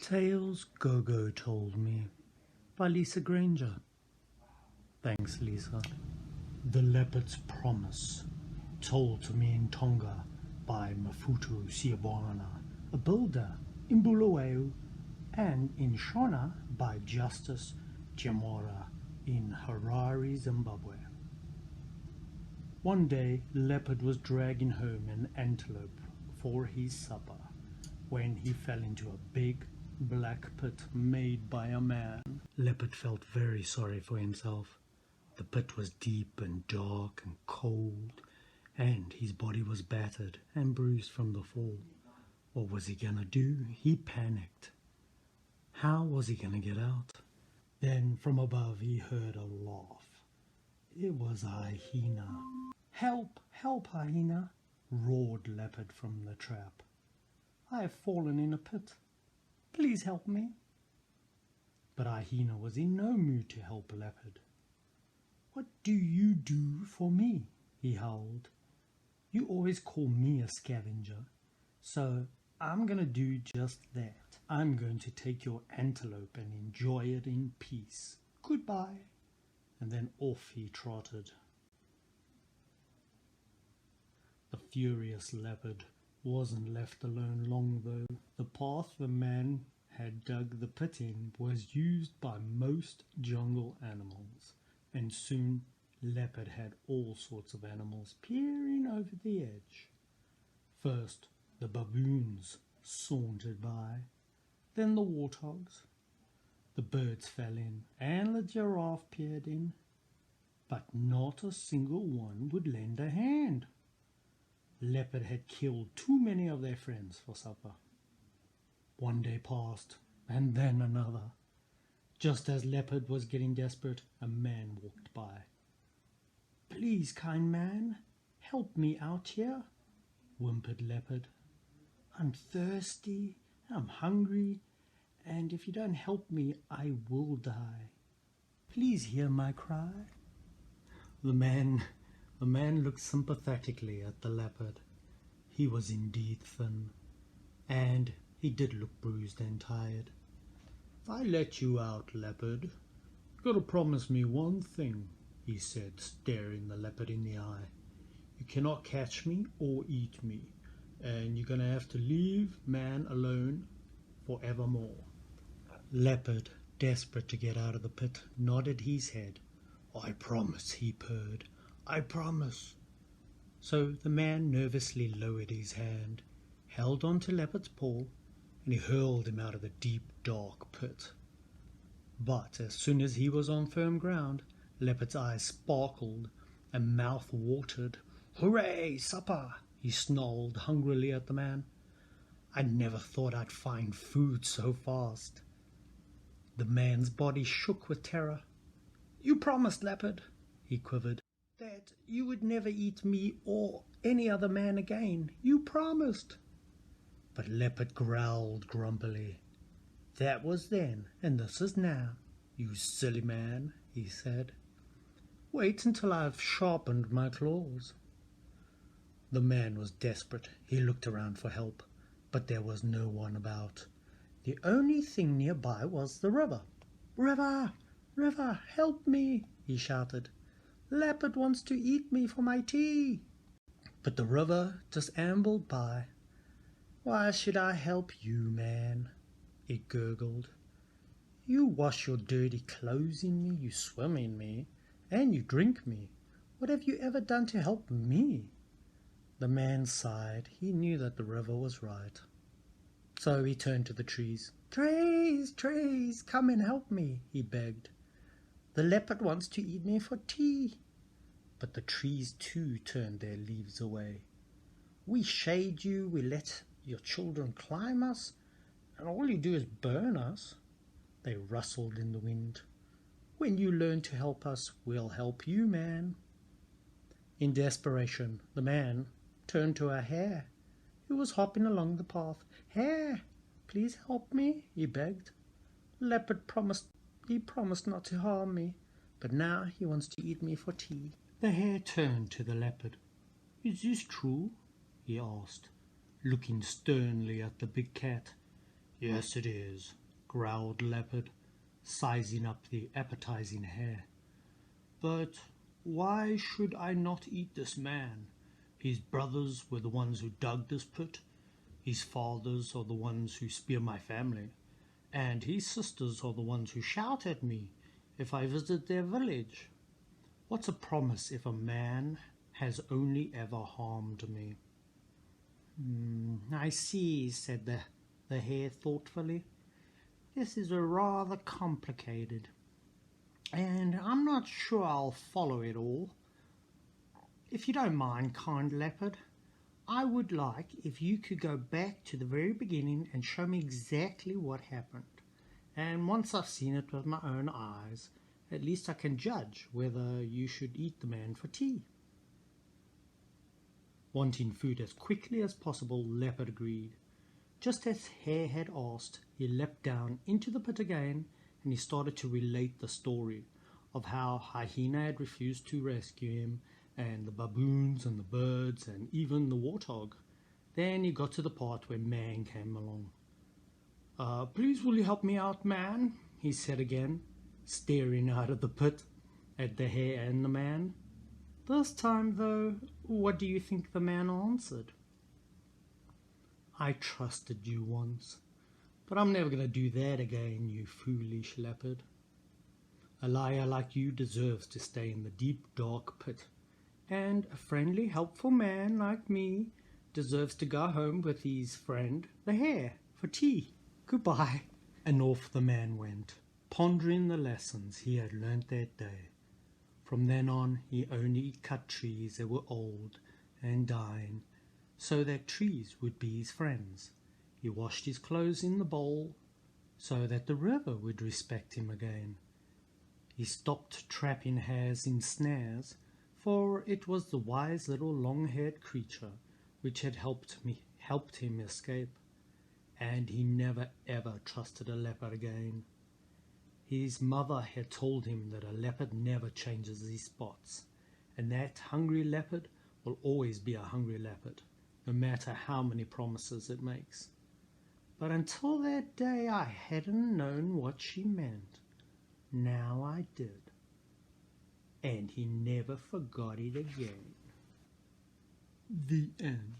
Tales Gogo Told Me by Lisa Granger. Thanks, Lisa. The Leopard's Promise, told to me in Tonga by Mafutu Siabwana, a builder in Bulawayo, and in Shona by Justice Jamora in Harare, Zimbabwe. One day, Leopard was dragging home an antelope for his supper when he fell into a big black pit made by a man. Leopard felt very sorry for himself. The pit was deep and dark and cold, and his body was battered and bruised from the fall. What was he gonna do? He panicked. How was he gonna get out? Then from above he heard a laugh. It was a hyena. "Help! Help, hyena!" roared Leopard from the trap. "I have fallen in a pit. Please help me." But hyena was in no mood to help Leopard. "What do you do for me?" he howled. "You always call me a scavenger, so I'm going to do just that. I'm going to take your antelope and enjoy it in peace. Goodbye." And then off he trotted. The furious Leopard wasn't left alone long though. The path the man had dug the pit in was used by most jungle animals, and soon Leopard had all sorts of animals peering over the edge. First, the baboons sauntered by, then the warthogs. The birds fell in, and the giraffe peered in, but not a single one would lend a hand. Leopard had killed too many of their friends for supper. One day passed, and then another. Just as Leopard was getting desperate, a man walked by. "Please, kind man, help me out here," whimpered Leopard. "I'm thirsty, I'm hungry, and if you don't help me, I will die. Please hear my cry." The man looked sympathetically at the Leopard. He was indeed thin, and he did look bruised and tired. "If I let you out, Leopard, you gotta promise me one thing," he said, staring the Leopard in the eye. "You cannot catch me or eat me, and you're gonna have to leave man alone forevermore." Leopard, desperate to get out of the pit, nodded his head. "I promise," he purred. "I promise." So the man nervously lowered his hand, held on to Leopard's paw, and he hurled him out of the deep, dark pit. But as soon as he was on firm ground, Leopard's eyes sparkled and mouth watered. "Hooray, supper!" he snarled hungrily at the man. "I never thought I'd find food so fast." The man's body shook with terror. "You promised, Leopard," he quivered, "that you would never eat me or any other man again. You promised." But Leopard growled grumpily. "That was then, and this is now, you silly man," he said. "Wait until I've sharpened my claws." The man was desperate. He looked around for help, but there was no one about. The only thing nearby was the river. "River! River, help me!" he shouted. "Leopard wants to eat me for my tea." But the river just ambled by. "Why should I help you, man?" it gurgled. "You wash your dirty clothes in me, you swim in me, and you drink me. What have you ever done to help me?" The man sighed. He knew that the river was right. So he turned to the trees. "Trees, trees, come and help me," he begged. "The leopard wants to eat me for tea." But the trees too turned their leaves away. "We shade you, we let your children climb us, and all you do is burn us," they rustled in the wind. "When you learn to help us, we'll help you, man." In desperation, the man turned to a hare who was hopping along the path. "Hare, please help me," he begged. "Leopard promised not to harm me, but now he wants to eat me for tea." The hare turned to the Leopard. "Is this true?" he asked, looking sternly at the big cat. Yes, it is, growled Leopard, sizing up the appetizing hare. But why should I not eat this man? His brothers were the ones who dug this pit. His fathers are the ones who spear my family. And his sisters are the ones who shout at me if I visit their village. What's a promise if a man has only ever harmed me? I see, said the hare thoughtfully. This is a rather complicated, and I'm not sure I'll follow it all. If you don't mind, kind Leopard, I would like if you could go back to the very beginning and show me exactly what happened. And once I've seen it with my own eyes, at least I can judge whether you should eat the man for tea. Wanting food as quickly as possible, Leopard agreed. Just as Hare had asked, he leapt down into the pit again, and he started to relate the story of how Hyena had refused to rescue him, and the baboons and the birds and even the warthog. Then he got to the part where Man came along. Please will you help me out, Man? He said again, staring out of the pit at the hare and the man. This time, though, what do you think the man answered? I trusted you once, but I'm never going to do that again, you foolish leopard. A liar like you deserves to stay in the deep, dark pit, and a friendly, helpful man like me deserves to go home with his friend, the hare, for tea. Goodbye. And off the man went, pondering the lessons he had learnt that day. From then on, he only cut trees that were old and dying, so that trees would be his friends. He washed his clothes in the bowl, so that the river would respect him again. He stopped trapping hares in snares, for it was the wise little long-haired creature which had helped him escape. And he never ever trusted a leopard again. His mother had told him that a leopard never changes his spots, and that hungry leopard will always be a hungry leopard, no matter how many promises it makes. But until that day I hadn't known what she meant. Now I did. And he never forgot it again. The end.